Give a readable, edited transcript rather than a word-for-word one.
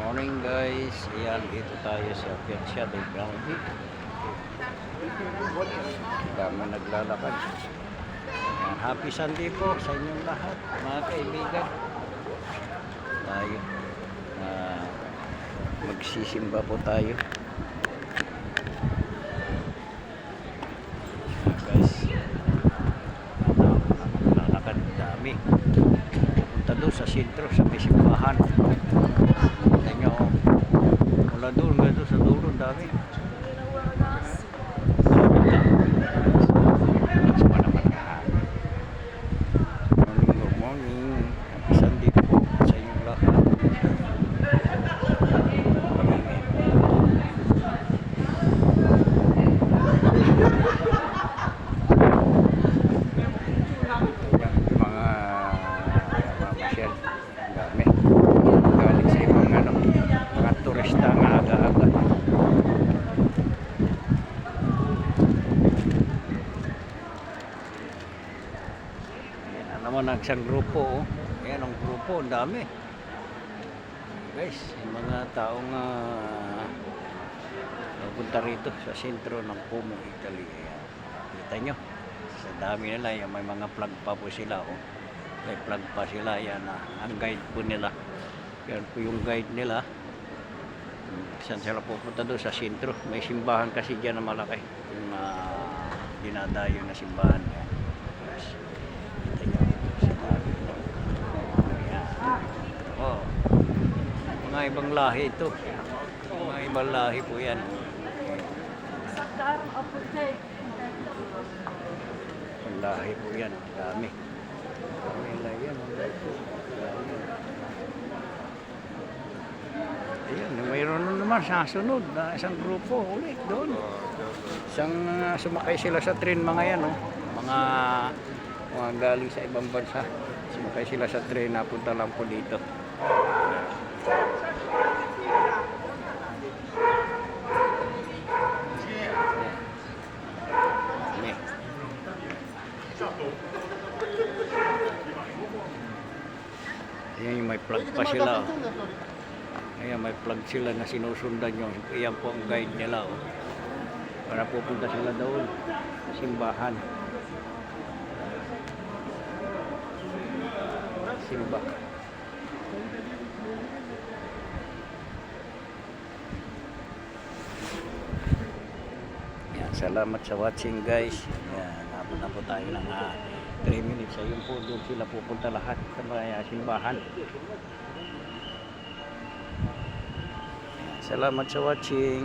Morning guys, ayan dito tayo sa Piazza del Grande. Dami naglalakad. Ayan, happy Sunday po sa inyong lahat mga kaibigan. Tayo magsisimba po tayo. Ayan, guys, naglalakad dami punta doon sa sentro sa may simbahan. Mula doon hanggang sa dulo, dami. Good morning. Happy Sunday po sa inyong lahat. Mga mamasyal, dami. Galing sa ibang mga turista nga aga-aga. Ayan naman ang isang grupo, oh. Ayan ang grupo, ang dami. Guys, yung mga taong punta rito sa sentro ng Como, Italy. Ayan. Kita nyo, sa dami nila, yan, may mga flag pa po sila, oh. May flag pa sila, yan, ang guide po nila. Yan po yung guide nila. Saan sila pupunta doon sa sentro. May simbahan kasi dyan na malaki. Yung dinadayo na simbahan. Yes. Ito yung sinabi. Oh. Mga ibang lahi ito. Mga ibang lahi po yan. Ibang lahi po yan. Dami. Dami lahi yan. Ayan, mayroon na naman sa sunod na isang grupo ulit doon. Isang sumakay sila sa train mga yan, oh. Mga galing sa ibang bansa. Sumakay sila sa train, napunta lang po dito. Ayan, may plug pa sila, oh. Ayan, may plug sila na sinusundan nyo. Ayan po ang guide nila, oh. Para pupunta sila doon sa simbahan. Simba. Ayan, salamat sa watching guys. Ayan, habang na po tayo ng 3 minutes. Ayun po, doon sila pupunta lahat sa mga simbahan. Salamat sa watching.